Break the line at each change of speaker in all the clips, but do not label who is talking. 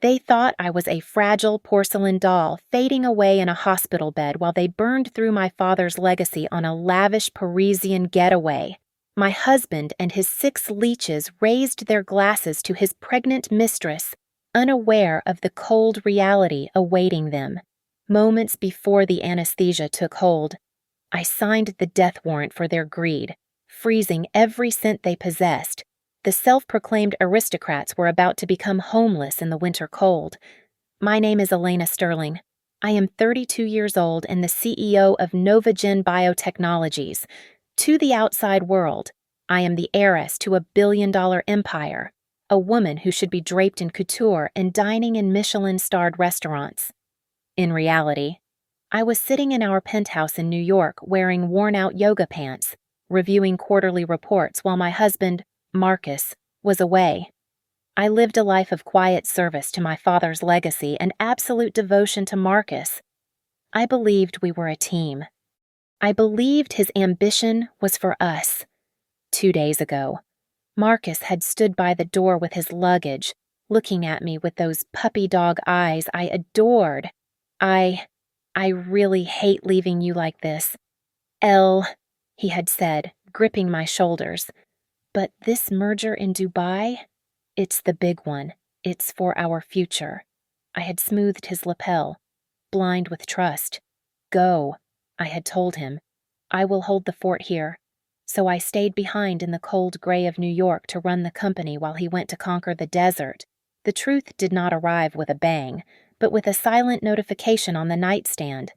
They thought I was a fragile porcelain doll fading away in a hospital bed while they burned through my father's legacy on a lavish Parisian getaway. My husband and his 6 leeches raised their glasses to his pregnant mistress, unaware of the cold reality awaiting them. Moments before the anesthesia took hold, I signed the death warrant for their greed, freezing every cent they possessed. The self-proclaimed aristocrats were about to become homeless in the winter cold. My name is Elena Sterling. I am 32 years old and the CEO of Novagen Biotechnologies. To the outside world, I am the heiress to $1 billion empire, a woman who should be draped in couture and dining in Michelin-starred restaurants. In reality, I was sitting in our penthouse in New York wearing worn-out yoga pants, reviewing quarterly reports while my husband, Marcus, was away. I lived a life of quiet service to my father's legacy and absolute devotion to Marcus. I believed we were a team. I believed his ambition was for us. 2 days ago, Marcus had stood by the door with his luggage, looking at me with those puppy dog eyes I adored. I really hate leaving you like this. Elle, he had said, gripping my shoulders. But this merger in Dubai, it's the big one. It's for our future. I had smoothed his lapel, blind with trust. Go, I had told him. I will hold the fort here. So I stayed behind in the cold gray of New York to run the company while he went to conquer the desert. The truth did not arrive with a bang, but with a silent notification on the nightstand.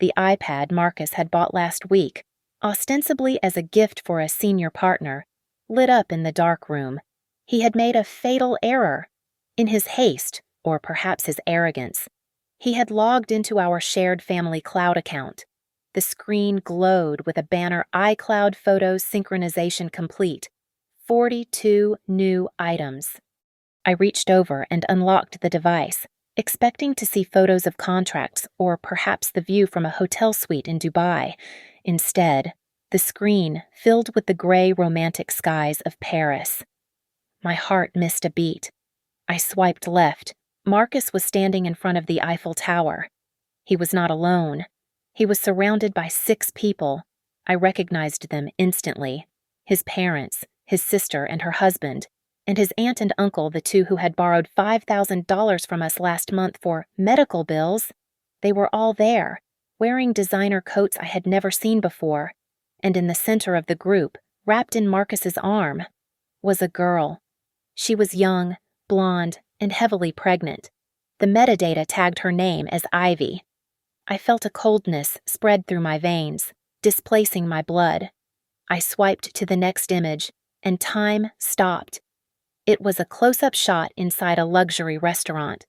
The iPad Marcus had bought last week, ostensibly as a gift for a senior partner, lit up in the dark room. He had made a fatal error. In his haste, or perhaps his arrogance, he had logged into our shared family cloud account. The screen glowed with a banner iCloud Photos synchronization complete. 42 new items. I reached over and unlocked the device, expecting to see photos of contracts or perhaps the view from a hotel suite in Dubai. Instead, the screen filled with the gray romantic skies of Paris. My heart missed a beat. I swiped left. Marcus was standing in front of the Eiffel Tower. He was not alone. He was surrounded by 6 people. I recognized them instantly. His parents, his sister and her husband, and his aunt and uncle, the 2 who had borrowed $5,000 from us last month for medical bills. They were all there, wearing designer coats I had never seen before. And in the center of the group, wrapped in Marcus's arm, was a girl. She was young, blonde, and heavily pregnant. The metadata tagged her name as Ivy. I felt a coldness spread through my veins, displacing my blood. I swiped to the next image, and time stopped. It was a close-up shot inside a luxury restaurant.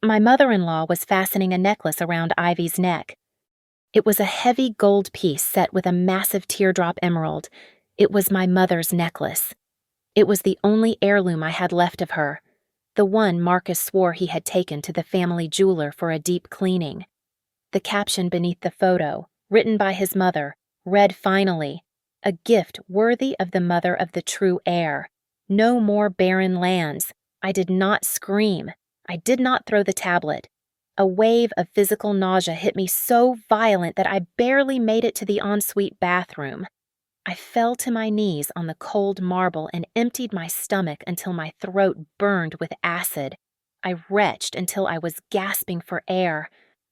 My mother-in-law was fastening a necklace around Ivy's neck. It was a heavy gold piece set with a massive teardrop emerald. It was my mother's necklace. It was the only heirloom I had left of her, the one Marcus swore he had taken to the family jeweler for a deep cleaning. The caption beneath the photo, written by his mother, read finally, "A gift worthy of the mother of the true heir. No more barren lands." I did not scream. I did not throw the tablet. A wave of physical nausea hit me so violent that I barely made it to the ensuite bathroom. I fell to my knees on the cold marble and emptied my stomach until my throat burned with acid. I retched until I was gasping for air,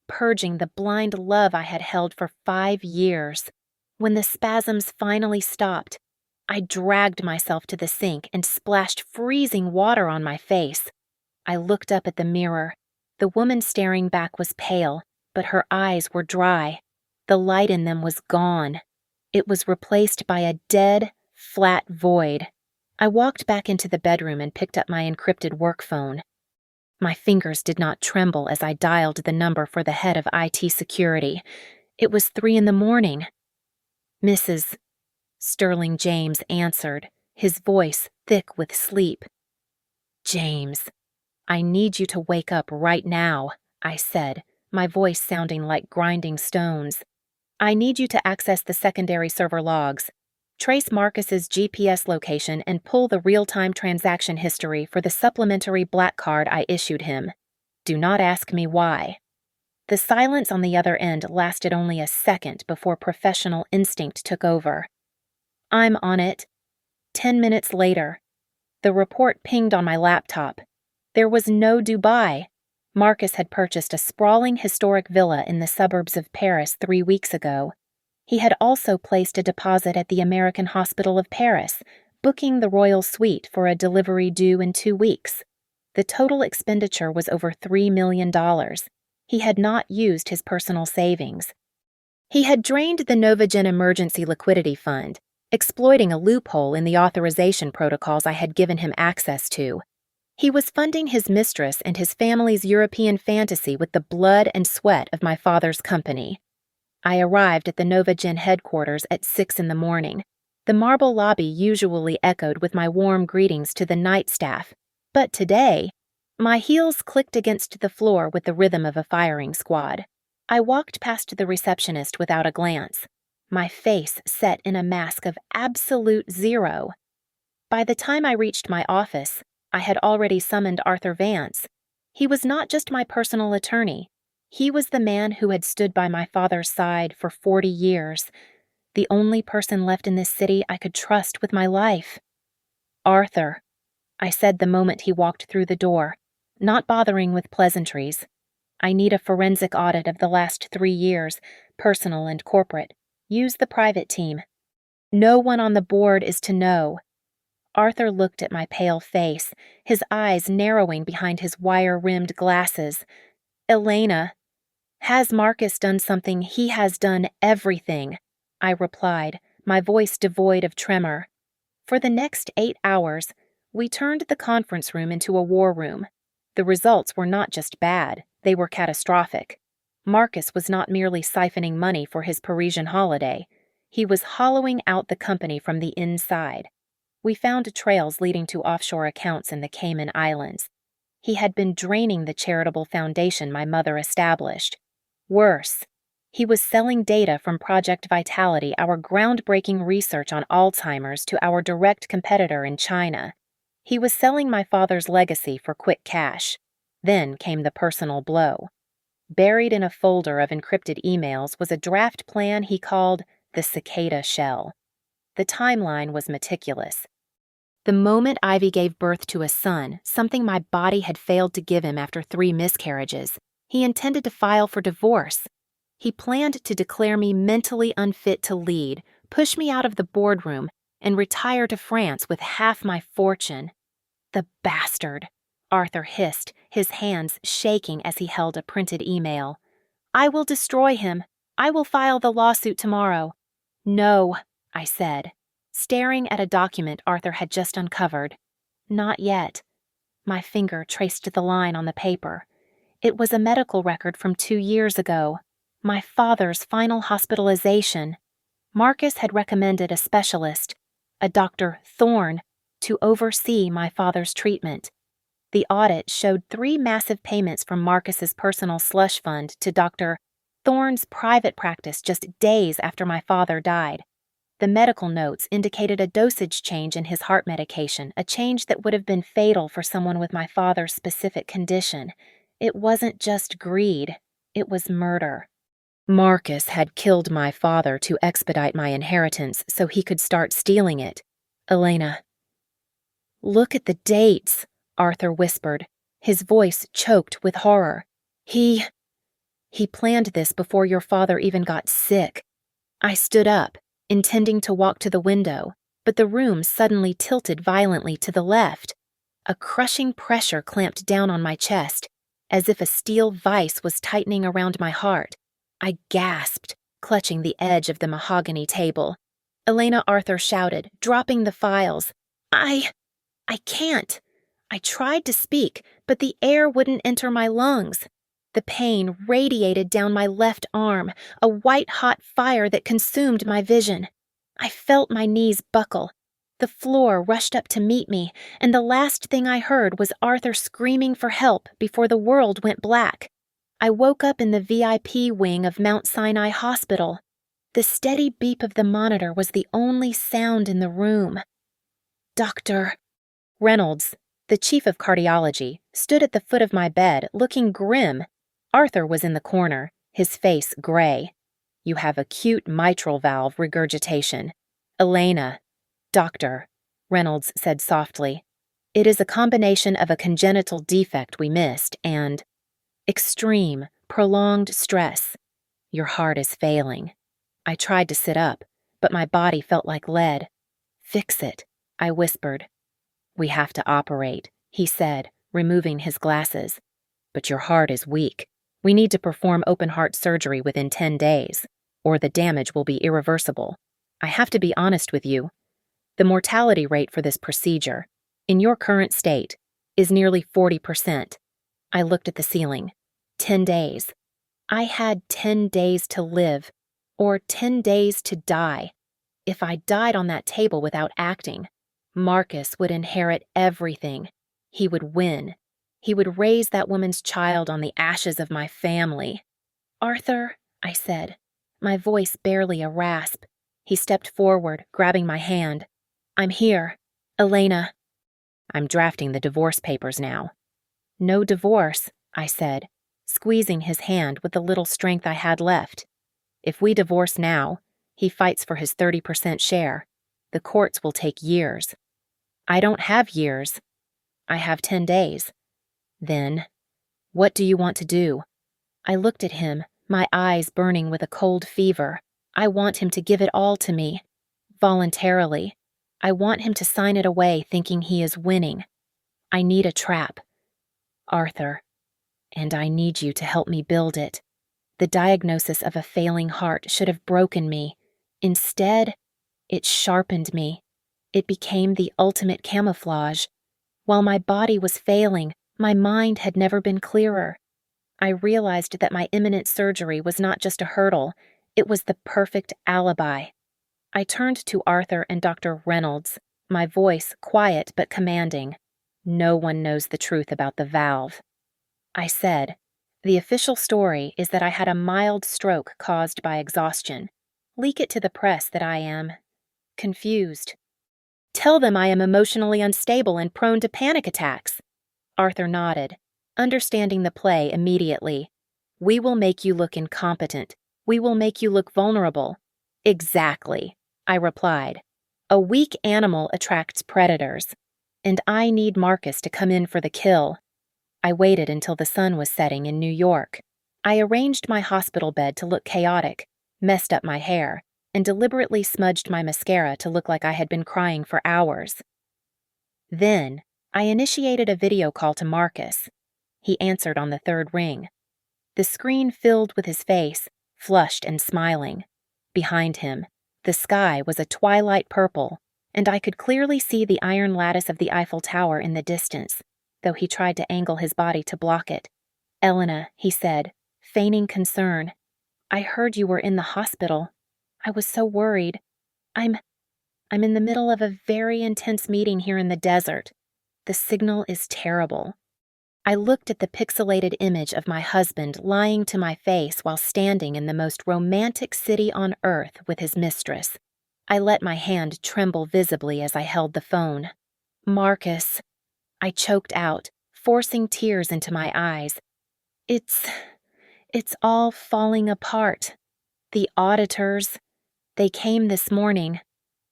purging the blind love I had held for 5 years. When the spasms finally stopped, I dragged myself to the sink and splashed freezing water on my face. I looked up at the mirror. The woman staring back was pale, but her eyes were dry. The light in them was gone. It was replaced by a dead, flat void. I walked back into the bedroom and picked up my encrypted work phone. My fingers did not tremble as I dialed the number for the head of IT security. It was 3 a.m. Mrs. Sterling James answered, his voice thick with sleep. "James, I need you to wake up right now," I said, my voice sounding like grinding stones. "I need you to access the secondary server logs, trace Marcus's GPS location, and pull the real-time transaction history for the supplementary black card I issued him. Do not ask me why. The silence on the other end lasted only a second before professional instinct took over. I'm on it. 10 minutes later, the report pinged on my laptop. There was no Dubai. Marcus had purchased a sprawling historic villa in the suburbs of Paris 3 weeks ago. He had also placed a deposit at the American Hospital of Paris, booking the royal suite for a delivery due in 2 weeks. The total expenditure was over $3 million. He had not used his personal savings. He had drained the Novagen Emergency Liquidity Fund, exploiting a loophole in the authorization protocols I had given him access to. He was funding his mistress and his family's European fantasy with the blood and sweat of my father's company. I arrived at the Novagen headquarters at 6 in the morning. The marble lobby usually echoed with my warm greetings to the night staff, but today, my heels clicked against the floor with the rhythm of a firing squad. I walked past the receptionist without a glance, my face set in a mask of absolute zero. By the time I reached my office, I had already summoned Arthur Vance. He was not just my personal attorney. He was the man who had stood by my father's side for 40 years, the only person left in this city I could trust with my life. Arthur, I said the moment he walked through the door, not bothering with pleasantries. I need a forensic audit of the last 3 years, personal and corporate. Use the private team. No one on the board is to know. Arthur looked at my pale face, his eyes narrowing behind his wire-rimmed glasses. Elena, has Marcus done something? He has done everything, I replied, my voice devoid of tremor. For the next 8 hours, we turned the conference room into a war room. The results were not just bad, they were catastrophic. Marcus was not merely siphoning money for his Parisian holiday. He was hollowing out the company from the inside. We found trails leading to offshore accounts in the Cayman Islands. He had been draining the charitable foundation my mother established. Worse, he was selling data from Project Vitality, our groundbreaking research on Alzheimer's, to our direct competitor in China. He was selling my father's legacy for quick cash. Then came the personal blow. Buried in a folder of encrypted emails was a draft plan he called the Cicada Shell. The timeline was meticulous. The moment Ivy gave birth to a son, something my body had failed to give him after 3 miscarriages, he intended to file for divorce. He planned to declare me mentally unfit to lead, push me out of the boardroom, and retire to France with half my fortune. The bastard, Arthur hissed, his hands shaking as he held a printed email. I will destroy him. I will file the lawsuit tomorrow. No, I said, staring at a document Arthur had just uncovered. Not yet. My finger traced the line on the paper. It was a medical record from 2 years ago. My father's final hospitalization. Marcus had recommended a specialist, a Dr. Thorne, to oversee my father's treatment. The audit showed 3 massive payments from Marcus's personal slush fund to Dr. Thorne's private practice just days after my father died. The medical notes indicated a dosage change in his heart medication, a change that would have been fatal for someone with my father's specific condition. It wasn't just greed, it was murder. Marcus had killed my father to expedite my inheritance so he could start stealing it. Elena. Look at the dates, Arthur whispered, his voice choked with horror. He planned this before your father even got sick. I stood up, intending to walk to the window, but the room suddenly tilted violently to the left. A crushing pressure clamped down on my chest, as if a steel vice was tightening around my heart. I gasped, clutching the edge of the mahogany table. Elena, Arthur shouted, dropping the files. I can't. I tried to speak, but the air wouldn't enter my lungs. The pain radiated down my left arm, a white-hot fire that consumed my vision. I felt my knees buckle. The floor rushed up to meet me, and the last thing I heard was Arthur screaming for help before the world went black. I woke up in the VIP wing of Mount Sinai Hospital. The steady beep of the monitor was the only sound in the room. Dr. Reynolds, The chief of cardiology stood at the foot of my bed, looking grim. Arthur was in the corner, his face gray. "You have acute mitral valve regurgitation. Elena." "Doctor," Reynolds said softly, "it is a combination of a congenital defect we missed and extreme, prolonged stress. Your heart is failing." I tried to sit up, but my body felt like lead. "Fix it," I whispered. "We have to operate," he said, removing his glasses. "But your heart is weak. We need to perform open-heart surgery within 10 days, or the damage will be irreversible. I have to be honest with you. The mortality rate for this procedure, in your current state, is nearly 40%. I looked at the ceiling. 10 days. I had 10 days to live, or 10 days to die. If I died on that table without acting, Marcus would inherit everything. He would win. He would raise that woman's child on the ashes of my family. "Arthur," I said, my voice barely a rasp. He stepped forward, grabbing my hand. "I'm here. Elena." "I'm drafting the divorce papers now." "No divorce," I said, squeezing his hand with the little strength I had left. "If we divorce now, he fights for his 30% share. The courts will take years." "I don't have years. I have 10 days. "Then, what do you want to do?" I looked at him, my eyes burning with a cold fever. I want him to give it all to me. Voluntarily. I want him to sign it away thinking he is winning. I need a trap. "Arthur, and I need you to help me build it. The diagnosis of a failing heart should have broken me. Instead, it sharpened me. It became the ultimate camouflage. While my body was failing, my mind had never been clearer. I realized that my imminent surgery was not just a hurdle, it was the perfect alibi. I turned to Arthur and Dr. Reynolds, my voice quiet but commanding. "No one knows the truth about the valve." I said, "The official story is that I had a mild stroke caused by exhaustion. Leak it to the press that I am confused. Tell them I am emotionally unstable and prone to panic attacks." Arthur nodded, understanding the play immediately. "We will make you look incompetent. We will make you look vulnerable." "Exactly," I replied. "A weak animal attracts predators, and I need Marcus to come in for the kill." I waited until the sun was setting in New York. I arranged my hospital bed to look chaotic, messed up my hair, and deliberately smudged my mascara to look like I had been crying for hours. Then, I initiated a video call to Marcus. He answered on the third ring. The screen filled with his face, flushed and smiling. Behind him, the sky was a twilight purple, and I could clearly see the iron lattice of the Eiffel Tower in the distance, though he tried to angle his body to block it. "Elena," he said, feigning concern, "I heard you were in the hospital. I was so worried. I'm in the middle of a very intense meeting here in the desert. The signal is terrible." I looked at the pixelated image of my husband lying to my face while standing in the most romantic city on earth with his mistress. I let my hand tremble visibly as I held the phone. "Marcus," I choked out, forcing tears into my eyes. It's all falling apart. The auditors, they came this morning."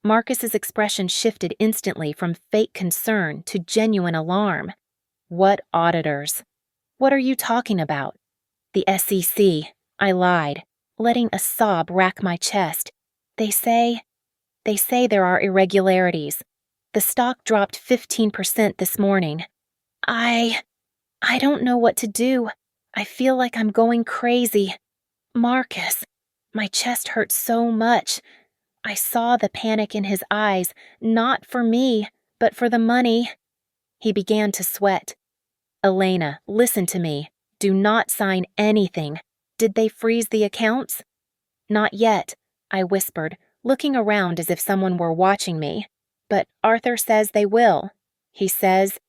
Marcus's expression shifted instantly from fake concern to genuine alarm. "What auditors? What are you talking about?" "The SEC," I lied, letting a sob rack my chest. They say there are irregularities. The stock dropped 15% this morning. I don't know what to do. I feel like I'm going crazy. Marcus, my chest hurts so much. I saw the panic in his eyes, not for me, but for the money." He began to sweat. "Elena, listen to me. Do not sign anything. Did they freeze the accounts?" "Not yet," I whispered, looking around as if someone were watching me. "But Arthur says they will. He says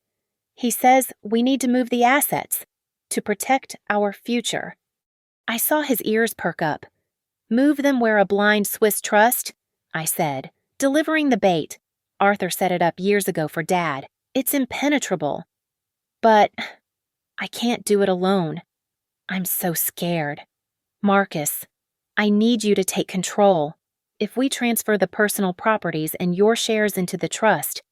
we need to move the assets to protect our future." I saw his ears perk up. "Move them where a blind Swiss trust," I said, delivering the bait. "Arthur set it up years ago for Dad. It's impenetrable. But I can't do it alone. I'm so scared. Marcus, I need you to take control. If we transfer the personal properties and your shares into the trust,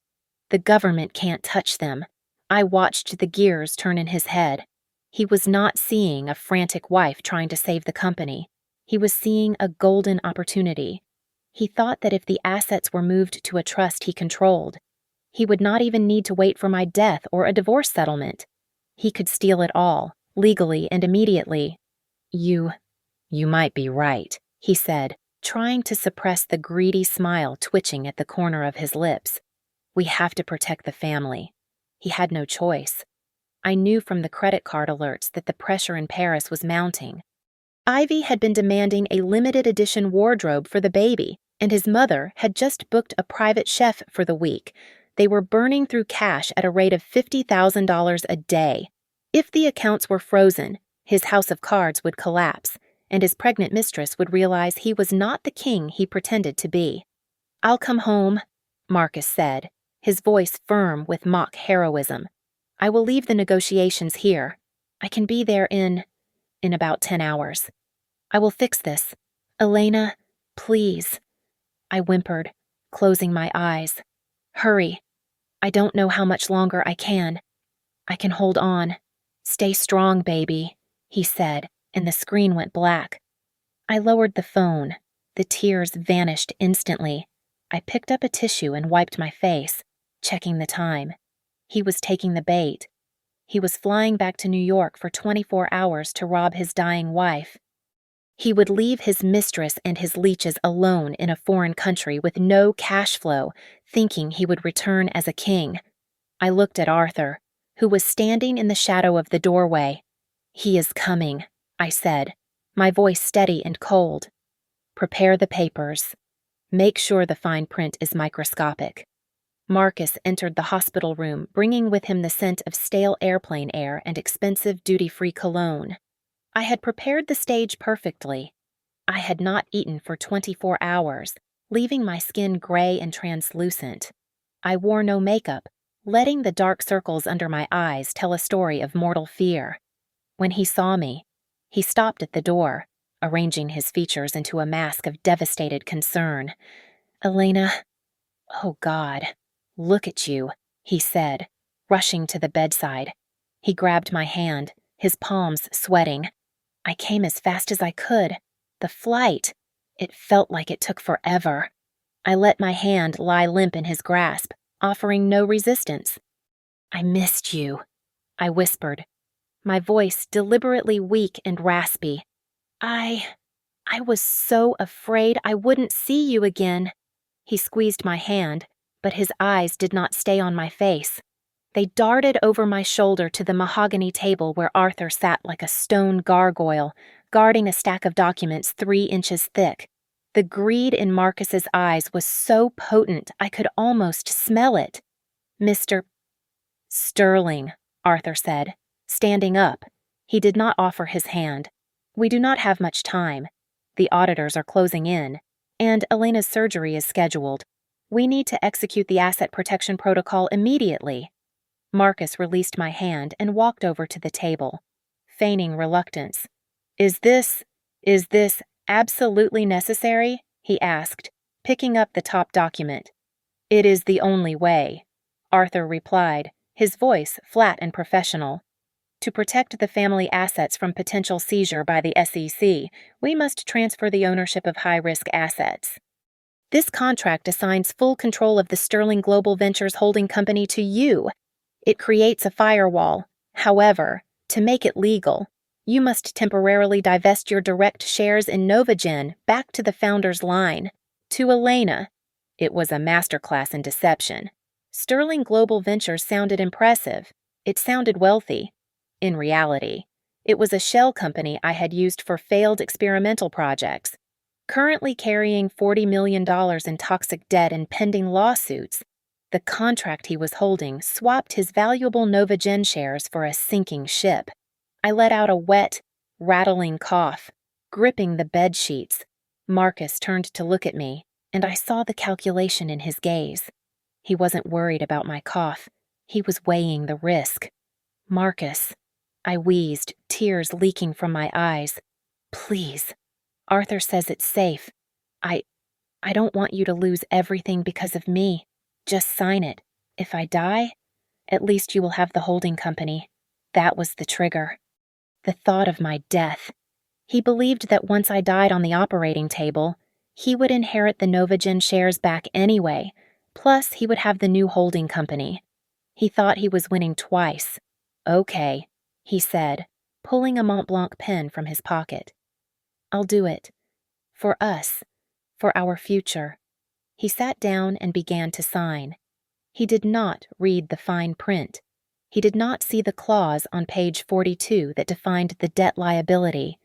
the government can't touch them. I watched the gears turn in his head. He was not seeing a frantic wife trying to save the company. He was seeing a golden opportunity. He thought that if the assets were moved to a trust he controlled, he would not even need to wait for my death or a divorce settlement. He could steal it all, legally and immediately. You might be right, he said, trying to suppress the greedy smile twitching at the corner of his lips. We have to protect the family. He had no choice. I knew from the credit card alerts that the pressure in Paris was mounting. Ivy had been demanding a limited edition wardrobe for the baby, and his mother had just booked a private chef for the week. They were burning through cash at a rate of $50,000 a day. If the accounts were frozen, his house of cards would collapse, and his pregnant mistress would realize he was not the king he pretended to be. "I'll come home," Marcus said, his voice firm with mock heroism. "I will leave the negotiations here. I can be there in about 10 hours. I will fix this. Elena, please." I whimpered, closing my eyes. "Hurry. I don't know how much longer I can. I can hold on. Stay strong, baby," he said, and the screen went black. I lowered the phone. The tears vanished instantly. I picked up a tissue and wiped my face, checking the time. He was taking the bait. He was flying back to New York for 24 hours to rob his dying wife. He would leave his mistress and his leeches alone in a foreign country with no cash flow, thinking he would return as a king. I looked at Arthur, who was standing in the shadow of the doorway. "He is coming," I said, my voice steady and cold. "Prepare the papers. Make sure the fine print is microscopic." Marcus entered the hospital room, bringing with him the scent of stale airplane air and expensive duty-free cologne. I had prepared the stage perfectly. I had not eaten for 24 hours, leaving my skin gray and translucent. I wore no makeup, letting the dark circles under my eyes tell a story of mortal fear. When he saw me, he stopped at the door, arranging his features into a mask of devastated concern. "Elena, oh God, look at you," he said, rushing to the bedside. He grabbed my hand, his palms sweating. I came as fast as I could. The flight, it felt like it took forever. I let my hand lie limp in his grasp, offering no resistance. "I missed you," I whispered, my voice deliberately weak and raspy. I was so afraid I wouldn't see you again." He squeezed my hand, but his eyes did not stay on my face. They darted over my shoulder to the mahogany table where Arthur sat like a stone gargoyle, guarding a stack of documents 3 inches thick. The greed in Marcus's eyes was so potent I could almost smell it. "Mr. Sterling," Arthur said, standing up. He did not offer his hand. "We do not have much time. The auditors are closing in, and Elena's surgery is scheduled. We need to execute the asset protection protocol immediately." Marcus released my hand and walked over to the table, feigning reluctance. Is this absolutely necessary?" he asked, picking up the top document. "It is the only way," Arthur replied, his voice flat and professional. "To protect the family assets from potential seizure by the SEC, we must transfer the ownership of high-risk assets. This contract assigns full control of the Sterling Global Ventures holding company to you. It creates a firewall. However, to make it legal, you must temporarily divest your direct shares in Novagen back to the founder's line, to Elena." It was a masterclass in deception. Sterling Global Ventures sounded impressive. It sounded wealthy. In reality, it was a shell company I had used for failed experimental projects. Currently carrying $40 million in toxic debt and pending lawsuits, the contract he was holding swapped his valuable Novagen shares for a sinking ship. I let out a wet, rattling cough, gripping the bed sheets. Marcus turned to look at me, and I saw the calculation in his gaze. He wasn't worried about my cough. He was weighing the risk. Marcus. I wheezed, tears leaking from my eyes. Please. Arthur says it's safe. I don't want you to lose everything because of me. Just sign it. If I die, at least you will have the holding company. That was the trigger. The thought of my death. He believed that once I died on the operating table, he would inherit the Novagen shares back anyway, plus he would have the new holding company. He thought he was winning twice. Okay, he said, pulling a Mont Blanc pen from his pocket. I'll do it. For us. For our future. He sat down and began to sign. He did not read the fine print. He did not see the clause on page 42 that defined the debt liability.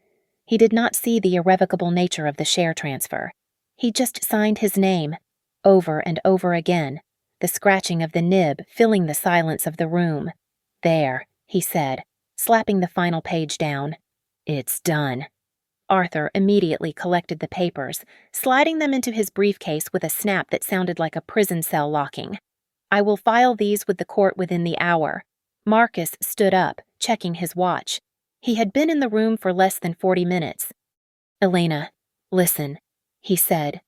He did not see the irrevocable nature of the share transfer. He just signed his name, over and over again, the scratching of the nib filling the silence of the room. There, he said, slapping the final page down. It's done. Arthur immediately collected the papers, sliding them into his briefcase with a snap that sounded like a prison cell locking. I will file these with the court within the hour. Marcus stood up, checking his watch. He had been in the room for less than 40 minutes. Elena, listen, he said,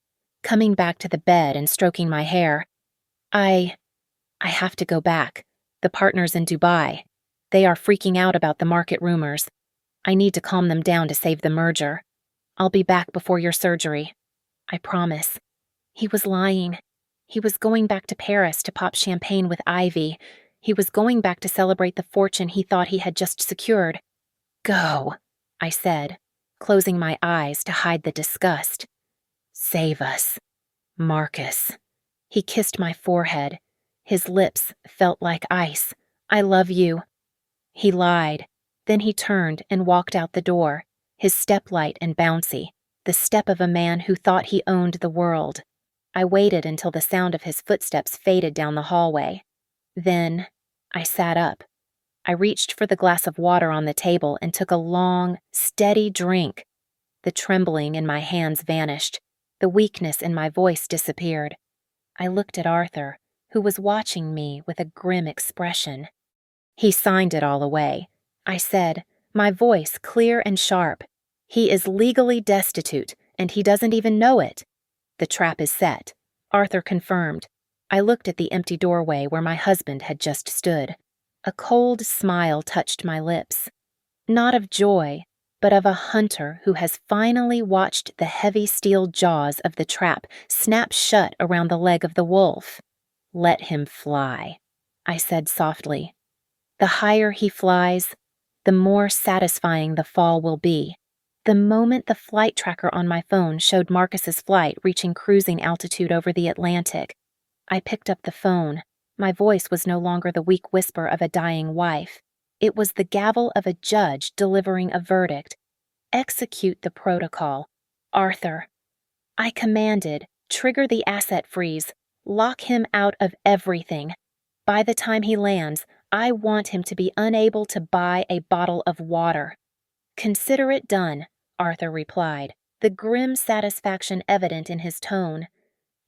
coming back to the bed and stroking my hair. I have to go back. The partners in Dubai. They are freaking out about the market rumors. I need to calm them down to save the merger. I'll be back before your surgery. I promise. He was lying. He was going back to Paris to pop champagne with Ivy. He was going back to celebrate the fortune he thought he had just secured. Go, I said, closing my eyes to hide the disgust. Save us. Marcus. He kissed my forehead. His lips felt like ice. I love you. He lied. Then he turned and walked out the door, his step light and bouncy, the step of a man who thought he owned the world. I waited until the sound of his footsteps faded down the hallway. Then I sat up. I reached for the glass of water on the table and took a long, steady drink. The trembling in my hands vanished. The weakness in my voice disappeared. I looked at Arthur, who was watching me with a grim expression. He signed it all away. I said, my voice clear and sharp. He is legally destitute, and he doesn't even know it. The trap is set, Arthur confirmed. I looked at the empty doorway where my husband had just stood. A cold smile touched my lips. Not of joy, but of a hunter who has finally watched the heavy steel jaws of the trap snap shut around the leg of the wolf. Let him fly, I said softly. The higher he flies, the more satisfying the fall will be. The moment the flight tracker on my phone showed Marcus's flight reaching cruising altitude over the Atlantic, I picked up the phone. My voice was no longer the weak whisper of a dying wife. It was the gavel of a judge delivering a verdict. Execute the protocol. Arthur. I commanded, trigger the asset freeze, lock him out of everything. By the time he lands, I want him to be unable to buy a bottle of water. Consider it done, Arthur replied, the grim satisfaction evident in his tone.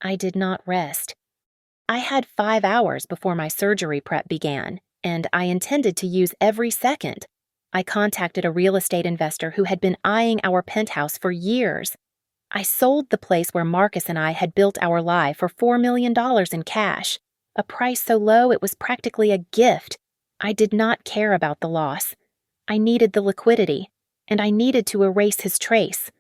I did not rest. I had 5 hours before my surgery prep began, and I intended to use every second. I contacted a real estate investor who had been eyeing our penthouse for years. I sold the place where Marcus and I had built our life for $4 million in cash. A price so low it was practically a gift. I did not care about the loss. I needed the liquidity, and I needed to erase his trace.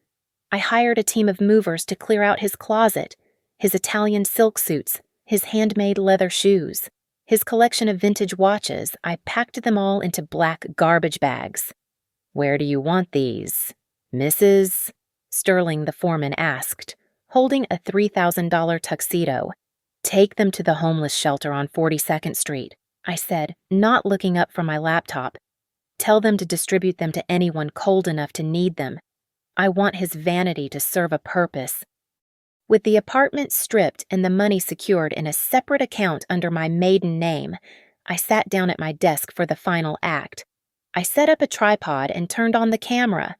I hired a team of movers to clear out his closet, his Italian silk suits, his handmade leather shoes, his collection of vintage watches. I packed them all into black garbage bags. Where do you want these, Mrs.? Sterling the foreman asked, holding a $3,000 tuxedo. Take them to the homeless shelter on 42nd Street, I said, not looking up from my laptop. Tell them to distribute them to anyone cold enough to need them. I want his vanity to serve a purpose. With the apartment stripped and the money secured in a separate account under my maiden name, I sat down at my desk for the final act. I set up a tripod and turned on the camera.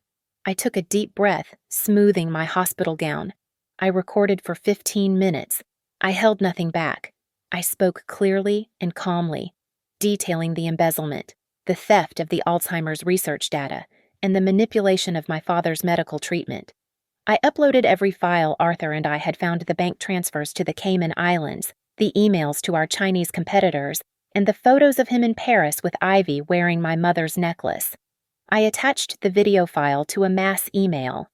I took a deep breath, smoothing my hospital gown. I recorded for 15 minutes. I held nothing back. I spoke clearly and calmly. detailing the embezzlement, the theft of the Alzheimer's research data, and the manipulation of my father's medical treatment. I uploaded every file Arthur and I had found, the bank transfers to the Cayman Islands, the emails to our Chinese competitors, and the photos of him in Paris with Ivy wearing my mother's necklace. I attached the video file to a mass email.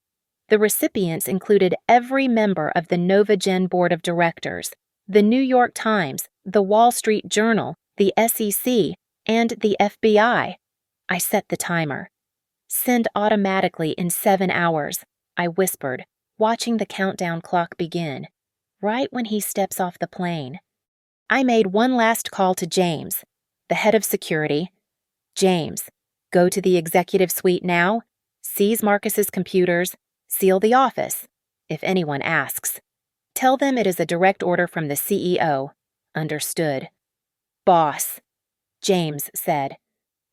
The recipients included every member of the NovaGen Board of Directors, the New York Times, the Wall Street Journal, the SEC, and the FBI. I set the timer. "Send automatically in 7 hours," I whispered, watching the countdown clock begin, right when he steps off the plane. I made one last call to James, the head of security. "James, go to the executive suite now, seize Marcus's computers, seal the office. If anyone asks, tell them it is a direct order from the CEO. Understood." "Boss," James said,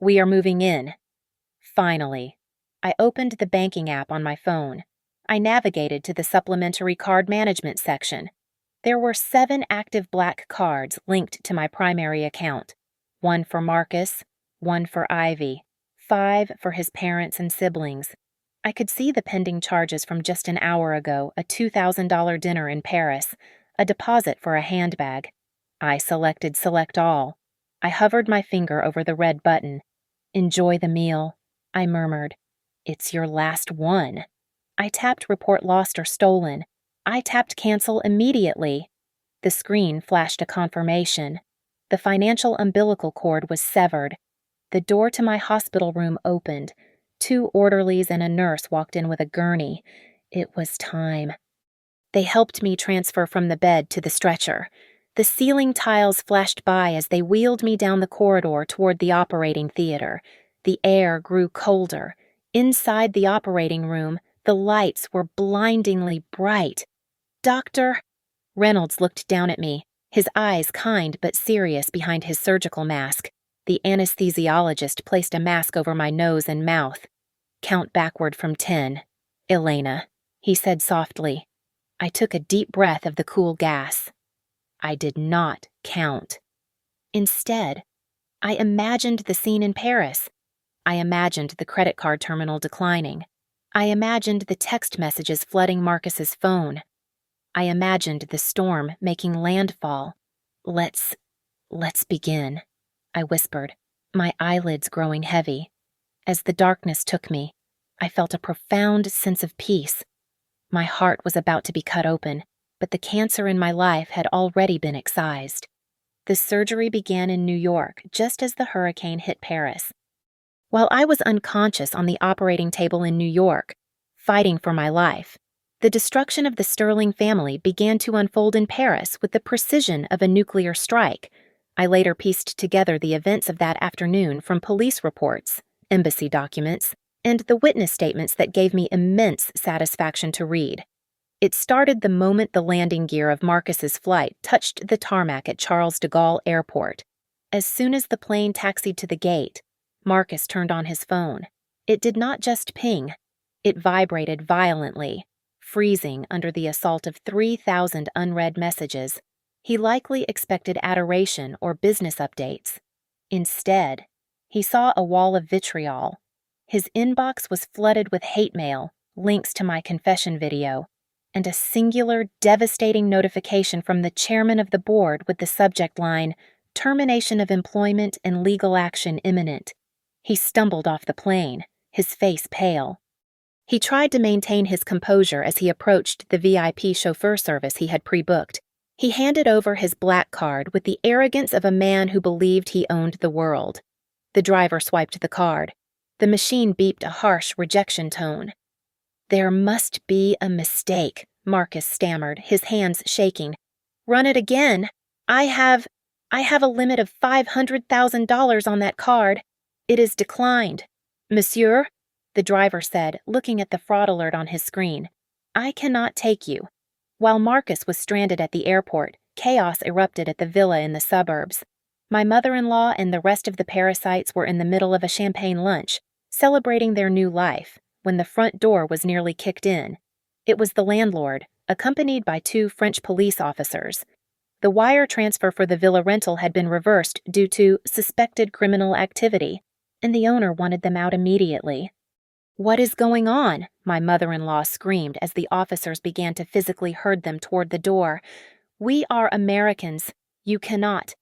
"we are moving in." Finally, I opened the banking app on my phone. I navigated to the supplementary card management section. There were 7 active black cards linked to my primary account. 1 for Marcus, 1 for Ivy, 5 for his parents and siblings. I could see the pending charges from just an hour ago, a $2,000 dinner in Paris, a deposit for a handbag. I selected Select All. I hovered my finger over the red button. "Enjoy the meal," I murmured. "It's your last one." I tapped Report Lost or Stolen. I tapped Cancel immediately. The screen flashed a confirmation. The financial umbilical cord was severed. The door to my hospital room opened. 2 orderlies and a nurse walked in with a gurney. It was time. They helped me transfer from the bed to the stretcher. The ceiling tiles flashed by as they wheeled me down the corridor toward the operating theater. The air grew colder. Inside the operating room, the lights were blindingly bright. "Doctor?" Reynolds looked down at me, his eyes kind but serious behind his surgical mask. The anesthesiologist placed a mask over my nose and mouth. "Count backward from 10. Elena," he said softly. I took a deep breath of the cool gas. I did not count. Instead, I imagined the scene in Paris. I imagined the credit card terminal declining. I imagined the text messages flooding Marcus's phone. I imagined the storm making landfall. Let's begin," I whispered, my eyelids growing heavy. As the darkness took me, I felt a profound sense of peace. My heart was about to be cut open, but the cancer in my life had already been excised. The surgery began in New York just as the hurricane hit Paris. While I was unconscious on the operating table in New York, fighting for my life, the destruction of the Sterling family began to unfold in Paris with the precision of a nuclear strike. I later pieced together the events of that afternoon from police reports, embassy documents, and the witness statements that gave me immense satisfaction to read. It started the moment the landing gear of Marcus's flight touched the tarmac at Charles de Gaulle Airport. As soon as the plane taxied to the gate, Marcus turned on his phone. It did not just ping. It vibrated violently, freezing under the assault of 3,000 unread messages. He likely expected adoration or business updates. Instead, he saw a wall of vitriol. His inbox was flooded with hate mail, links to my confession video, and a singular, devastating notification from the chairman of the board with the subject line, "Termination of employment and legal action imminent." He stumbled off the plane, his face pale. He tried to maintain his composure as he approached the VIP chauffeur service he had pre-booked. He handed over his black card with the arrogance of a man who believed he owned the world. The driver swiped the card. The machine beeped a harsh rejection tone. "There must be a mistake," Marcus stammered, his hands shaking. "Run it again. I have a limit of $500,000 on that card. It is declined." "Monsieur," the driver said, looking at the fraud alert on his screen, "I cannot take you." While Marcus was stranded at the airport, chaos erupted at the villa in the suburbs. My mother-in-law and the rest of the parasites were in the middle of a champagne lunch, celebrating their new life, when the front door was nearly kicked in. It was the landlord, accompanied by 2 French police officers. The wire transfer for the villa rental had been reversed due to suspected criminal activity, and the owner wanted them out immediately. "What is going on?" my mother-in-law screamed as the officers began to physically herd them toward the door. "We are Americans. You cannot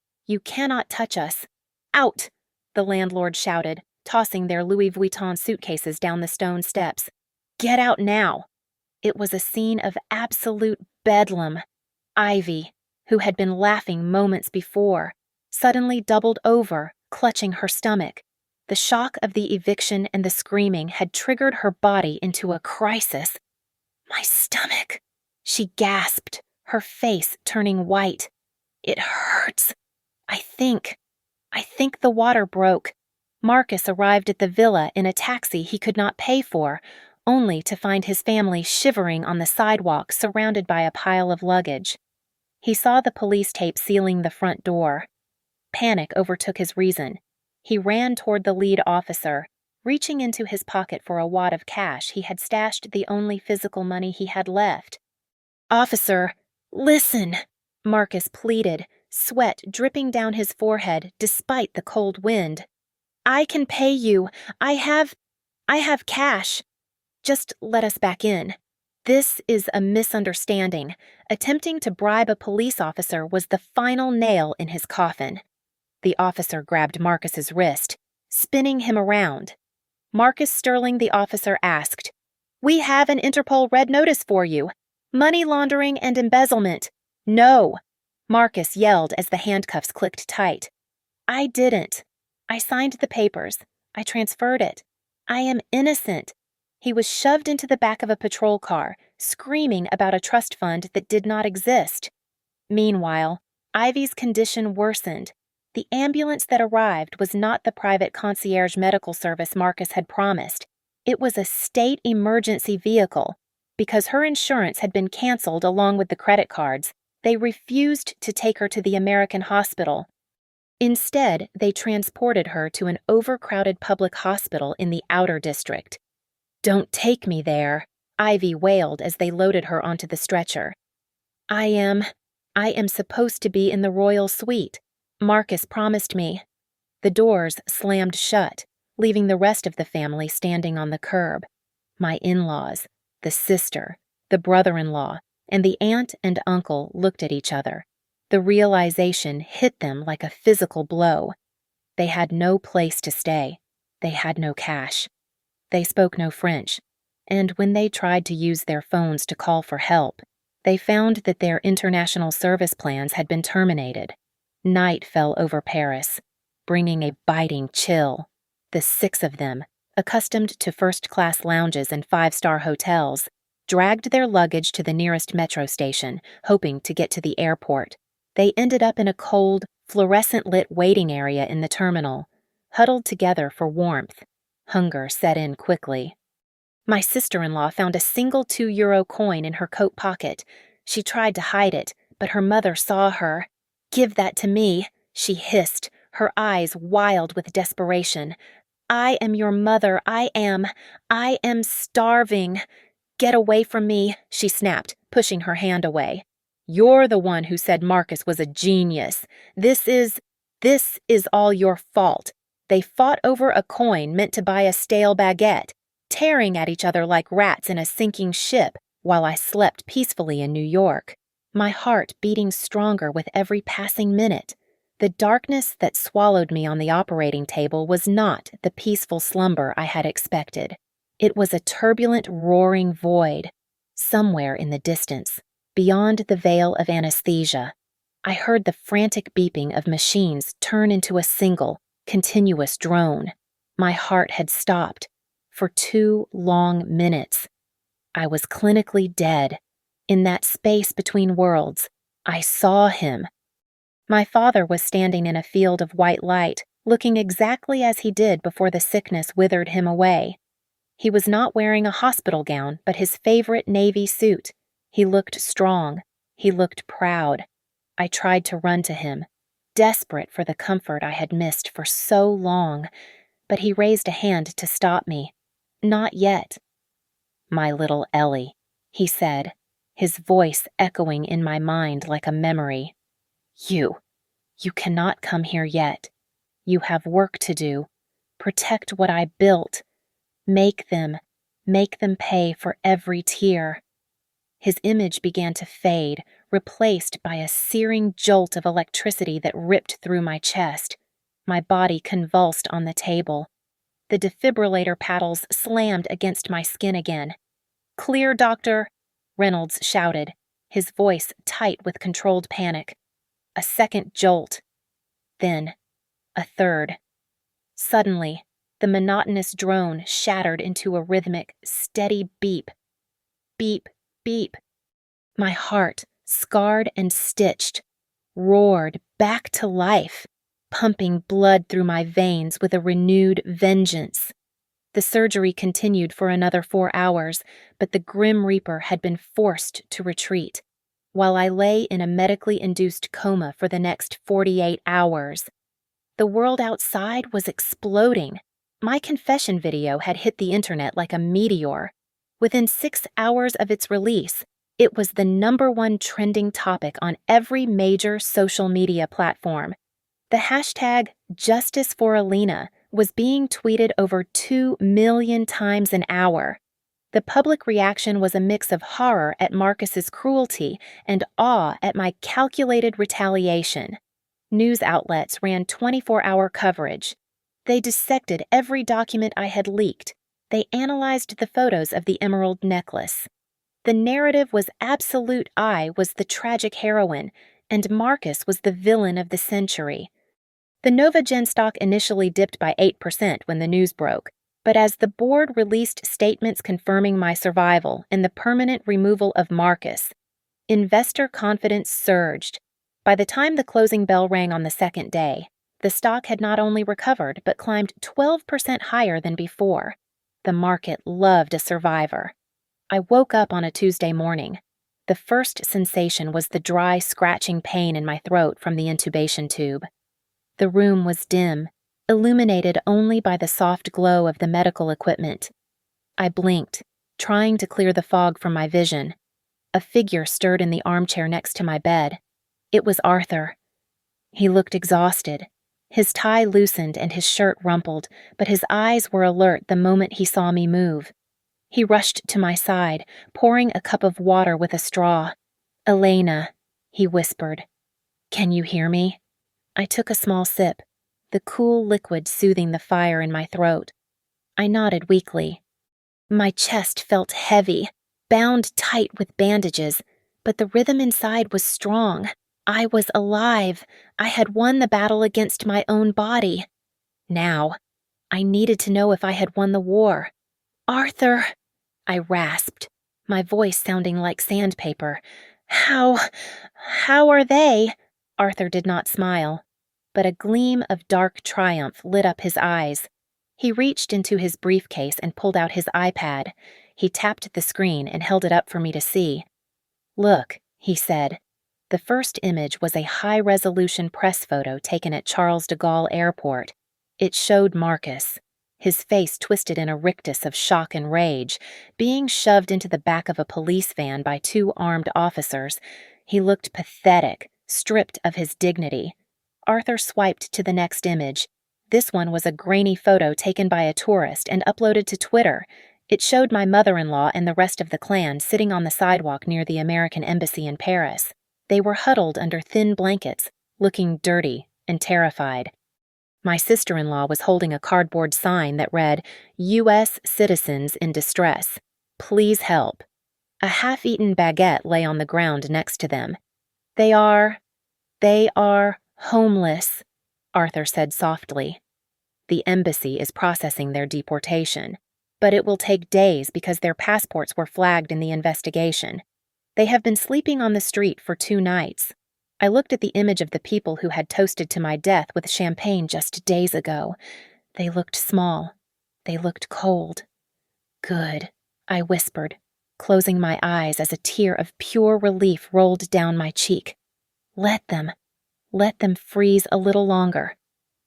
touch us. Out!" the landlord shouted, tossing their Louis Vuitton suitcases down the stone steps. "Get out now!" It was a scene of absolute bedlam. Ivy, who had been laughing moments before, suddenly doubled over, clutching her stomach. The shock of the eviction and the screaming had triggered her body into a crisis. "My stomach," she gasped, her face turning white. "It hurts. I think the water broke." Marcus arrived at the villa in a taxi he could not pay for, only to find his family shivering on the sidewalk surrounded by a pile of luggage. He saw the police tape sealing the front door. Panic overtook his reason. He ran toward the lead officer, reaching into his pocket for a wad of cash he had stashed the only physical money he had left. "Officer, listen," Marcus pleaded, sweat dripping down his forehead despite the cold wind. "I can pay you. I have cash. Just let us back in. This is a misunderstanding. Attempting to bribe a police officer was the final nail in his coffin." The officer grabbed Marcus's wrist, spinning him around. Marcus Sterling, the officer, asked, "We have an Interpol red notice for you. Money laundering and embezzlement." "No," Marcus yelled as the handcuffs clicked tight. "I didn't. I signed the papers. I transferred it. I am innocent." He was shoved into the back of a patrol car, screaming about a trust fund that did not exist. Meanwhile, Ivy's condition worsened. The ambulance that arrived was not the private concierge medical service Marcus had promised. It was a state emergency vehicle. Because her insurance had been canceled along with the credit cards, they refused to take her to the American hospital. Instead, they transported her to an overcrowded public hospital in the outer district. "Don't take me there," Ivy wailed as they loaded her onto the stretcher. I am supposed to be in the royal suite. Marcus promised me." The doors slammed shut, leaving the rest of the family standing on the curb. My in-laws, the sister, the brother-in-law, and the aunt and uncle looked at each other. The realization hit them like a physical blow. They had no place to stay. They had no cash. They spoke no French, and when they tried to use their phones to call for help, they found that their international service plans had been terminated. Night fell over Paris, bringing a biting chill. The 6 of them, accustomed to first-class lounges and 5-star hotels, dragged their luggage to the nearest metro station, hoping to get to the airport. They ended up in a cold, fluorescent-lit waiting area in the terminal, huddled together for warmth. Hunger set in quickly. My sister-in-law found a single €2 coin in her coat pocket. She tried to hide it, but her mother saw her. "Give that to me," she hissed, her eyes wild with desperation. "I am your mother. I am starving." "Get away from me," she snapped, pushing her hand away. "You're the one who said Marcus was a genius. This is all your fault." They fought over a coin meant to buy a stale baguette, tearing at each other like rats in a sinking ship while I slept peacefully in New York, my heart beating stronger with every passing minute. The darkness that swallowed me on the operating table was not the peaceful slumber I had expected. It was a turbulent, roaring void. Somewhere in the distance, beyond the veil of anesthesia, I heard the frantic beeping of machines turn into a single, continuous drone. My heart had stopped. For 2 long minutes. I was clinically dead. In that space between worlds, I saw him. My father was standing in a field of white light, looking exactly as he did before the sickness withered him away. He was not wearing a hospital gown, but his favorite navy suit. He looked strong. He looked proud. I tried to run to him, desperate for the comfort I had missed for so long, but he raised a hand to stop me. "Not yet." "My little Ellie," he said, his voice echoing in my mind like a memory. You cannot come here yet. You have work to do. Protect what I built. Make them pay for every tear." His image began to fade, replaced by a searing jolt of electricity that ripped through my chest. My body convulsed on the table. The defibrillator paddles slammed against my skin again. "Clear, doctor," Reynolds shouted, his voice tight with controlled panic. A second jolt. Then, a third. Suddenly, the monotonous drone shattered into a rhythmic, steady beep. Beep, beep. My heart, scarred and stitched, roared back to life, pumping blood through my veins with a renewed vengeance. The surgery continued for another 4 hours, but the Grim Reaper had been forced to retreat, while I lay in a medically induced coma for the next 48 hours. The world outside was exploding. My confession video had hit the internet like a meteor. Within 6 hours of its release, it was the #1 trending topic on every major social media platform. The hashtag #JusticeForAlina was being tweeted over 2 million times an hour. The public reaction was a mix of horror at Marcus's cruelty and awe at my calculated retaliation. News outlets ran 24-hour coverage. They dissected every document I had leaked. They analyzed the photos of the emerald necklace. The narrative was absolute I was the tragic heroine, and Marcus was the villain of the century. The NovaGen stock initially dipped by 8% when the news broke, but as the board released statements confirming my survival and the permanent removal of Marcus, investor confidence surged. By the time the closing bell rang on the second day, the stock had not only recovered but climbed 12% higher than before. The market loved a survivor. I woke up on a Tuesday morning. The first sensation was the dry, scratching pain in my throat from the intubation tube. The room was dim, illuminated only by the soft glow of the medical equipment. I blinked, trying to clear the fog from my vision. A figure stirred in the armchair next to my bed. It was Arthur. He looked exhausted. His tie loosened and his shirt rumpled, but his eyes were alert the moment he saw me move. He rushed to my side, pouring a cup of water with a straw. "Elena," he whispered. "Can you hear me?" I took a small sip, the cool liquid soothing the fire in my throat. I nodded weakly. My chest felt heavy, bound tight with bandages, but the rhythm inside was strong. I was alive. I had won the battle against my own body. Now, I needed to know if I had won the war. "Arthur," I rasped, my voice sounding like sandpaper. How are they?" Arthur did not smile, but a gleam of dark triumph lit up his eyes. He reached into his briefcase and pulled out his iPad. He tapped the screen and held it up for me to see. "Look," he said. The first image was a high-resolution press photo taken at Charles de Gaulle Airport. It showed Marcus, his face twisted in a rictus of shock and rage, being shoved into the back of a police van by 2 armed officers. He looked pathetic, stripped of his dignity. Arthur swiped to the next image. This one was a grainy photo taken by a tourist and uploaded to Twitter. It showed my mother-in-law and the rest of the clan sitting on the sidewalk near the American embassy in Paris. They were huddled under thin blankets, looking dirty and terrified. My sister-in-law was holding a cardboard sign that read, "U.S. Citizens in Distress. Please help." A half-eaten baguette lay on the ground next to them. They are homeless," Arthur said softly. "The embassy is processing their deportation, but it will take days because their passports were flagged in the investigation. They have been sleeping on the street for 2 nights. I looked at the image of the people who had toasted to my death with champagne just days ago. They looked small. They looked cold. Good, I whispered, closing my eyes as a tear of pure relief rolled down my cheek. Let them freeze a little longer.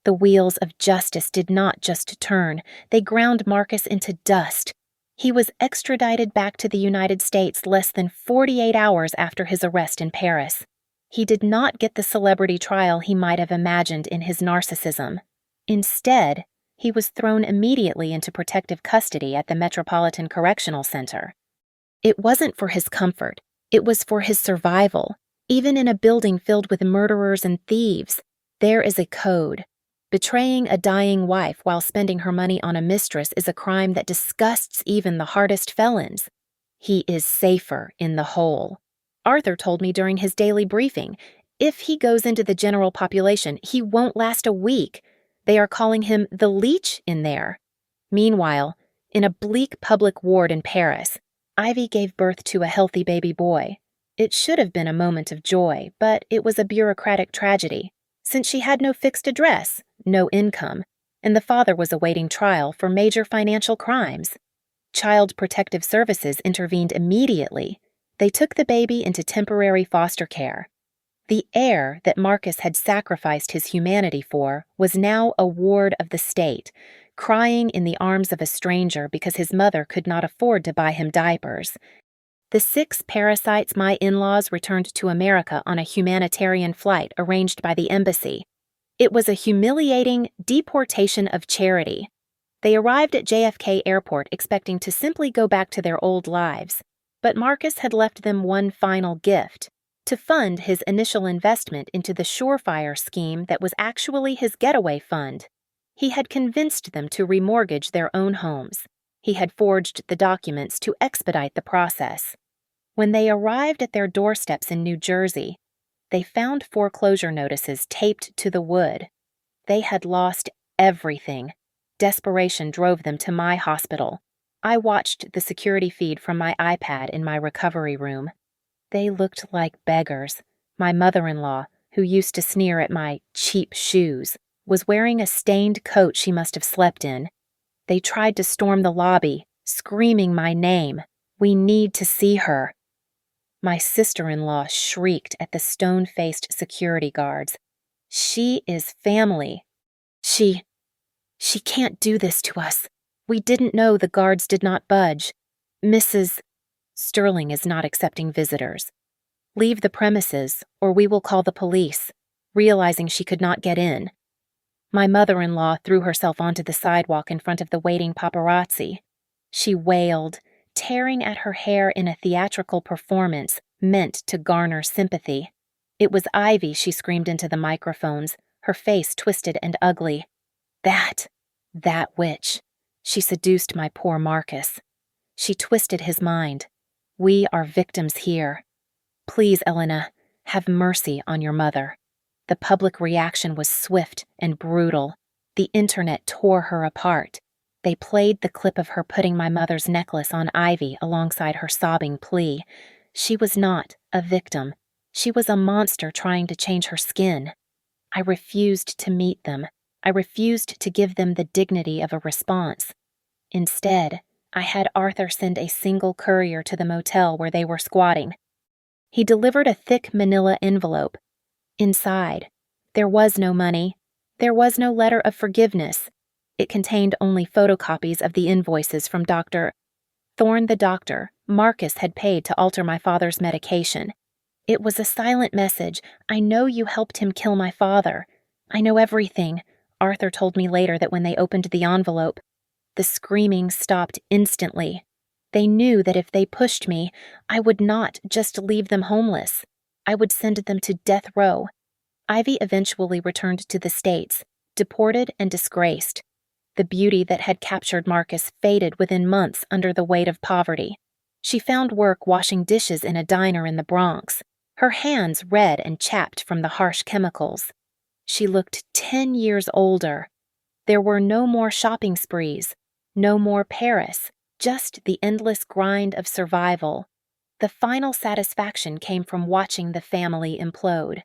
The wheels of justice did not just turn, they ground Marcus into dust. He was extradited back to the United States less than 48 hours after his arrest in Paris. He did not get the celebrity trial he might have imagined in his narcissism. Instead, he was thrown immediately into protective custody at the Metropolitan Correctional Center. It wasn't for his comfort, it was for his survival. Even in a building filled with murderers and thieves, there is a code. Betraying a dying wife while spending her money on a mistress is a crime that disgusts even the hardest felons. He is safer in the hole. Arthur told me during his daily briefing, if he goes into the general population, he won't last a week. They are calling him the leech in there. Meanwhile, in a bleak public ward in Paris, Ivy gave birth to a healthy baby boy. It should have been a moment of joy, but it was a bureaucratic tragedy, since she had no fixed address, no income, and the father was awaiting trial for major financial crimes. Child Protective Services intervened immediately. They took the baby into temporary foster care. The heir that Marcus had sacrificed his humanity for was now a ward of the state, crying in the arms of a stranger because his mother could not afford to buy him diapers. The 6 parasites my in-laws returned to America on a humanitarian flight arranged by the embassy. It was a humiliating deportation of charity. They arrived at JFK Airport expecting to simply go back to their old lives, but Marcus had left them one final gift: to fund his initial investment into the Surefire scheme that was actually his getaway fund. He had convinced them to remortgage their own homes. He had forged the documents to expedite the process. When they arrived at their doorsteps in New Jersey, they found foreclosure notices taped to the wood. They had lost everything. Desperation drove them to my hospital. I watched the security feed from my iPad in my recovery room. They looked like beggars. My mother-in-law, who used to sneer at my cheap shoes, was wearing a stained coat she must have slept in. They tried to storm the lobby, screaming my name. We need to see her. My sister-in-law shrieked at the stone-faced security guards. She is family. She can't do this to us. We didn't know the guards did not budge. Mrs. Sterling is not accepting visitors. Leave the premises, or we will call the police, realizing she could not get in. My mother-in-law threw herself onto the sidewalk in front of the waiting paparazzi. She wailed, tearing at her hair in a theatrical performance meant to garner sympathy. It was Ivy, she screamed into the microphones, her face twisted and ugly. That witch. She seduced my poor Marcus. She twisted his mind. We are victims here. Please, Elena, have mercy on your mother. The public reaction was swift and brutal. The internet tore her apart. They played the clip of her putting my mother's necklace on Ivy alongside her sobbing plea. She was not a victim. She was a monster trying to change her skin. I refused to meet them. I refused to give them the dignity of a response. Instead, I had Arthur send a single courier to the motel where they were squatting. He delivered a thick manila envelope. Inside, there was no money. There was no letter of forgiveness. It contained only photocopies of the invoices from Dr. Thorne the doctor Marcus had paid to alter my father's medication. It was a silent message. I know you helped him kill my father. I know everything. Arthur told me later that when they opened the envelope, the screaming stopped instantly. They knew that if they pushed me, I would not just leave them homeless. I would send them to death row. Ivy eventually returned to the States, deported and disgraced. The beauty that had captured Marcus faded within months under the weight of poverty. She found work washing dishes in a diner in the Bronx, her hands red and chapped from the harsh chemicals. She looked 10 years older. There were no more shopping sprees, no more Paris, just the endless grind of survival. The final satisfaction came from watching the family implode.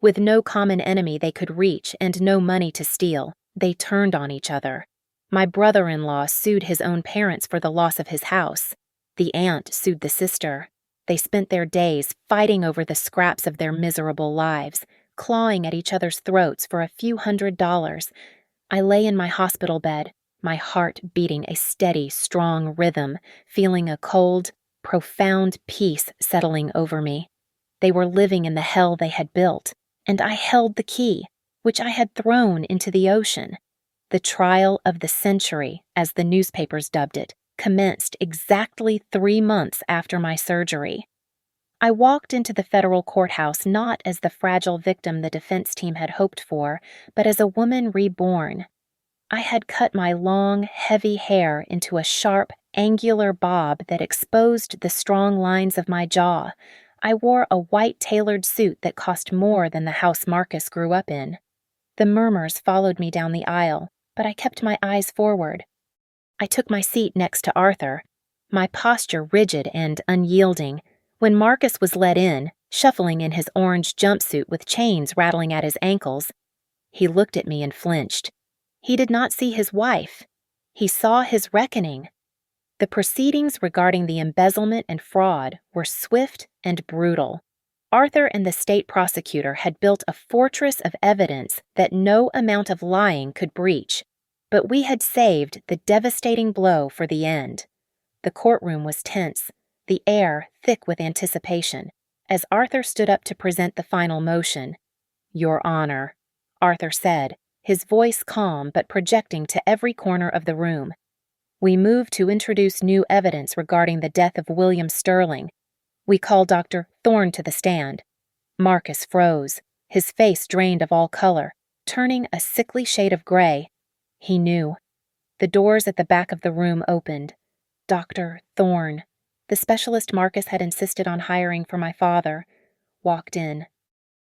With no common enemy they could reach and no money to steal, they turned on each other. My brother-in-law sued his own parents for the loss of his house. The aunt sued the sister. They spent their days fighting over the scraps of their miserable lives, clawing at each other's throats for a few $100s. I lay in my hospital bed, my heart beating a steady, strong rhythm, feeling a cold, profound peace settling over me. They were living in the hell they had built, and I held the key, which I had thrown into the ocean. The trial of the century, as the newspapers dubbed it, commenced exactly 3 months after my surgery. I walked into the federal courthouse not as the fragile victim the defense team had hoped for, but as a woman reborn. I had cut my long, heavy hair into a sharp, angular bob that exposed the strong lines of my jaw. I wore a white tailored suit that cost more than the house Marcus grew up in. The murmurs followed me down the aisle, but I kept my eyes forward. I took my seat next to Arthur, my posture rigid and unyielding. When Marcus was let in, shuffling in his orange jumpsuit with chains rattling at his ankles, he looked at me and flinched. He did not see his wife. He saw his reckoning. The proceedings regarding the embezzlement and fraud were swift and brutal. Arthur and the state prosecutor had built a fortress of evidence that no amount of lying could breach, but we had saved the devastating blow for the end. The courtroom was tense, the air thick with anticipation, as Arthur stood up to present the final motion. "Your Honor," Arthur said, his voice calm but projecting to every corner of the room. "We move to introduce new evidence regarding the death of William Sterling. We call Dr. Thorne to the stand." Marcus froze, his face drained of all color, turning a sickly shade of gray. He knew. The doors at the back of the room opened. Dr. Thorne, the specialist Marcus had insisted on hiring for my father, walked in.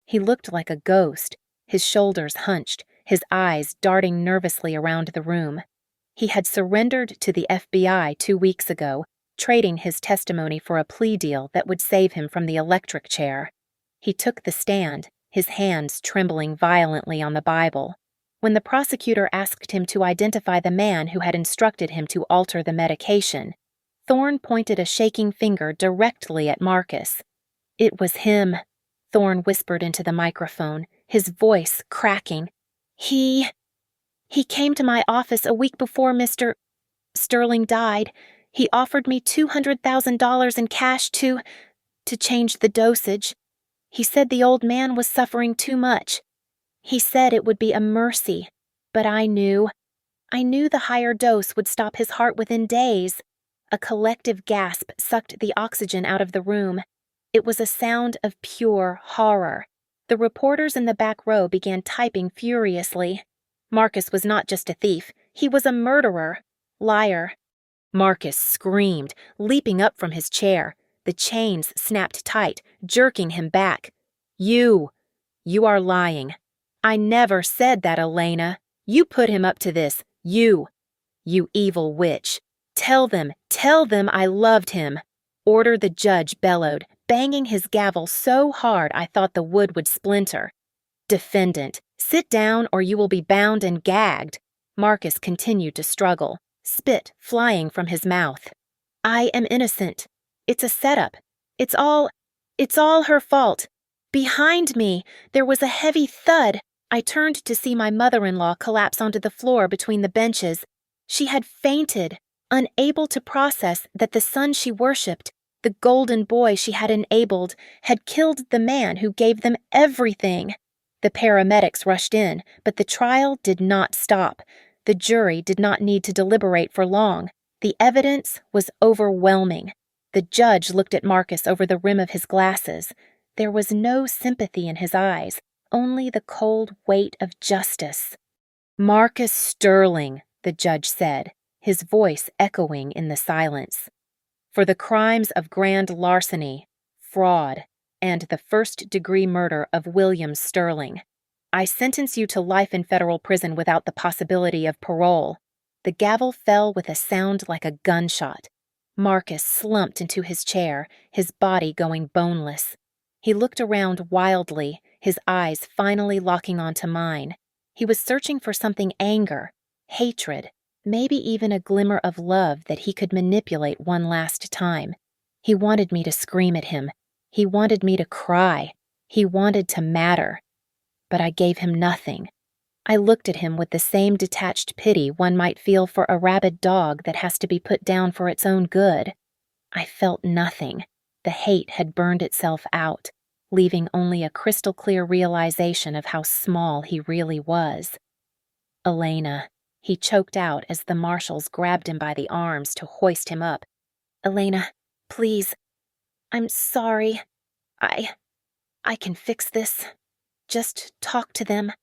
He looked like a ghost, his shoulders hunched, his eyes darting nervously around the room. He had surrendered to the FBI 2 weeks ago, trading his testimony for a plea deal that would save him from the electric chair. He took the stand, his hands trembling violently on the Bible. When the prosecutor asked him to identify the man who had instructed him to alter the medication, Thorne pointed a shaking finger directly at Marcus. "It was him," Thorne whispered into the microphone, his voice cracking. He came to my office a week before Mr. Sterling died. He offered me $200,000 in cash to change the dosage. He said the old man was suffering too much. He said it would be a mercy, but I knew the higher dose would stop his heart within days." A collective gasp sucked the oxygen out of the room. It was a sound of pure horror. The reporters in the back row began typing furiously. Marcus was not just a thief, he was a murderer. Liar. Marcus screamed, leaping up from his chair. The chains snapped tight, jerking him back. You are lying. I never said that, Elena. You put him up to this. You evil witch. Tell them I loved him." Order, the judge bellowed, banging his gavel so hard I thought the wood would splinter. "Defendant, sit down or you will be bound and gagged." Marcus continued to struggle, spit flying from his mouth. "I am innocent. It's a setup. It's all her fault. Behind me, there was a heavy thud. I turned to see my mother-in-law collapse onto the floor between the benches. She had fainted, unable to process that the son she worshipped, the golden boy she had enabled, had killed the man who gave them everything. The paramedics rushed in, but the trial did not stop. The jury did not need to deliberate for long. The evidence was overwhelming. The judge looked at Marcus over the rim of his glasses. There was no sympathy in his eyes, only the cold weight of justice. "Marcus Sterling," the judge said, his voice echoing in the silence. "For the crimes of grand larceny, fraud, and the first-degree murder of William Sterling, I sentence you to life in federal prison without the possibility of parole." The gavel fell with a sound like a gunshot. Marcus slumped into his chair, his body going boneless. He looked around wildly, his eyes finally locking onto mine. He was searching for something anger, hatred, maybe even a glimmer of love that he could manipulate one last time. He wanted me to scream at him. He wanted me to cry. He wanted to matter. But I gave him nothing. I looked at him with the same detached pity one might feel for a rabid dog that has to be put down for its own good. I felt nothing. The hate had burned itself out. leaving only a crystal-clear realization of how small he really was. "Elena," he choked out as the marshals grabbed him by the arms to hoist him up. "Elena, please. I'm sorry. I can fix this. Just talk to them."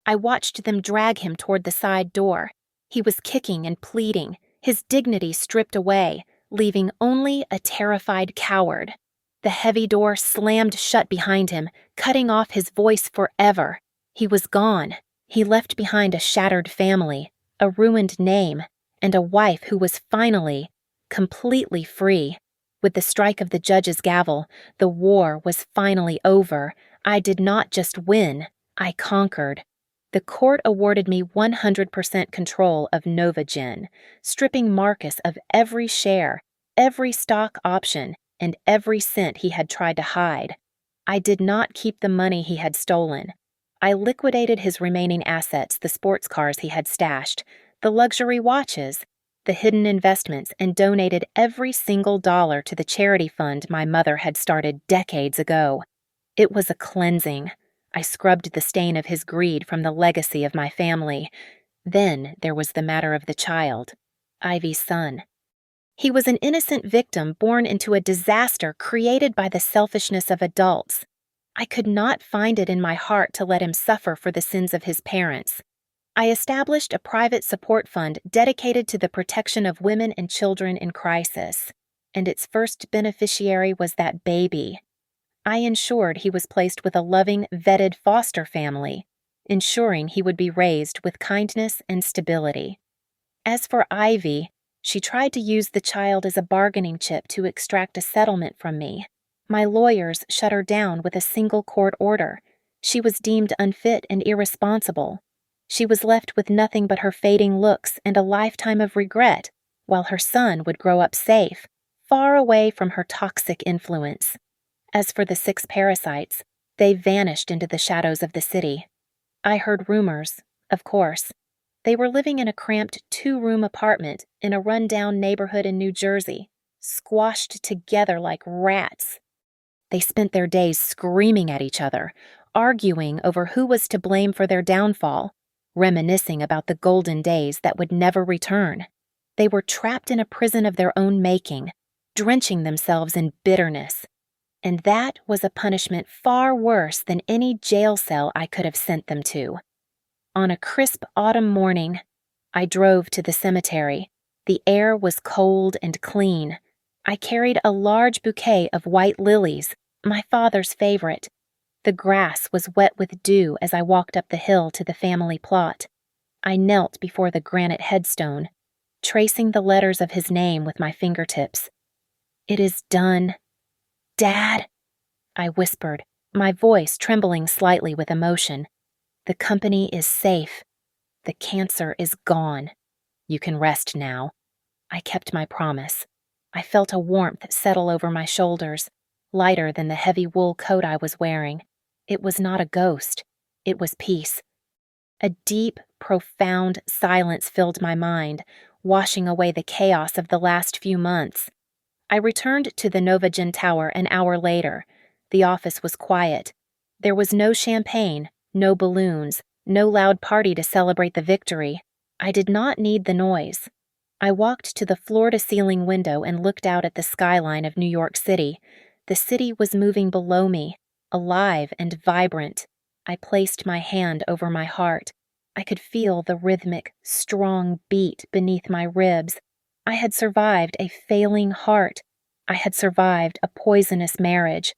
I watched them drag him toward the side door. He was kicking and pleading, his dignity stripped away, leaving only a terrified coward. The heavy door slammed shut behind him, cutting off his voice forever. He was gone. He left behind a shattered family, a ruined name, and a wife who was finally, completely free. With the strike of the judge's gavel, the war was finally over. I did not just win, I conquered. The court awarded me 100% control of Novagen, stripping Marcus of every share, every stock option, and every cent he had tried to hide. I did not keep the money he had stolen. I liquidated his remaining assets, the sports cars he had stashed, the luxury watches, the hidden investments, and donated every single dollar to the charity fund my mother had started decades ago. It was a cleansing. I scrubbed the stain of his greed from the legacy of my family. Then there was the matter of the child, Ivy's son. He was an innocent victim born into a disaster created by the selfishness of adults. I could not find it in my heart to let him suffer for the sins of his parents. I established a private support fund dedicated to the protection of women and children in crisis, and its first beneficiary was that baby. I ensured he was placed with a loving, vetted foster family, ensuring he would be raised with kindness and stability. As for Ivy, she tried to use the child as a bargaining chip to extract a settlement from me. My lawyers shut her down with a single court order. She was deemed unfit and irresponsible. She was left with nothing but her fading looks and a lifetime of regret, while her son would grow up safe, far away from her toxic influence. As for the 6 parasites, they vanished into the shadows of the city. I heard rumors, of course. They were living in a cramped 2-room apartment in a run-down neighborhood in New Jersey, squashed together like rats. They spent their days screaming at each other, arguing over who was to blame for their downfall, reminiscing about the golden days that would never return. They were trapped in a prison of their own making, drenching themselves in bitterness. And that was a punishment far worse than any jail cell I could have sent them to. On a crisp autumn morning, I drove to the cemetery. The air was cold and clean. I carried a large bouquet of white lilies, my father's favorite. The grass was wet with dew as I walked up the hill to the family plot. I knelt before the granite headstone, tracing the letters of his name with my fingertips. "It is done. Dad," I whispered, my voice trembling slightly with emotion. "The company is safe. The cancer is gone. You can rest now." I kept my promise. I felt a warmth settle over my shoulders, lighter than the heavy wool coat I was wearing. It was not a ghost. It was peace. A deep, profound silence filled my mind, washing away the chaos of the last few months. I returned to the Novagen Tower an hour later. The office was quiet. There was no champagne, no balloons, no loud party to celebrate the victory. I did not need the noise. I walked to the floor-to-ceiling window and looked out at the skyline of New York City. The city was moving below me, alive and vibrant. I placed my hand over my heart. I could feel the rhythmic, strong beat beneath my ribs. I had survived a failing heart. I had survived a poisonous marriage.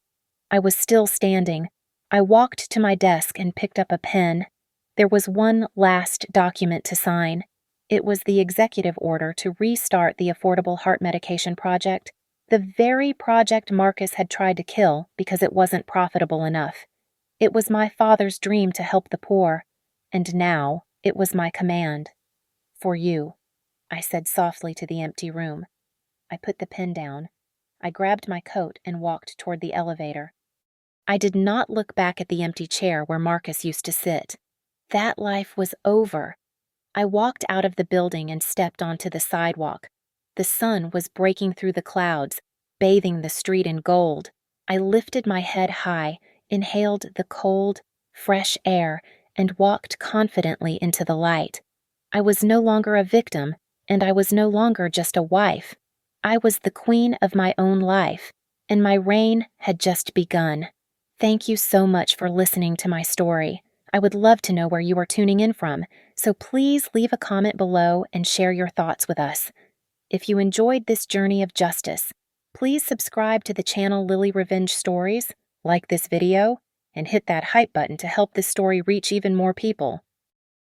I was still standing. I walked to my desk and picked up a pen. There was one last document to sign. It was the executive order to restart the Affordable Heart Medication Project, the very project Marcus had tried to kill because it wasn't profitable enough. It was my father's dream to help the poor, and now it was my command. "For you," I said softly to the empty room. I put the pen down. I grabbed my coat and walked toward the elevator. I did not look back at the empty chair where Marcus used to sit. That life was over. I walked out of the building and stepped onto the sidewalk. The sun was breaking through the clouds, bathing the street in gold. I lifted my head high, inhaled the cold, fresh air, and walked confidently into the light. I was no longer a victim, and I was no longer just a wife. I was the queen of my own life, and my reign had just begun. Thank you so much for listening to my story. I would love to know where you are tuning in from, so please leave a comment below and share your thoughts with us. If you enjoyed this journey of justice, please subscribe to the channel Lily Revenge Stories, like this video, and hit that hype button to help this story reach even more people.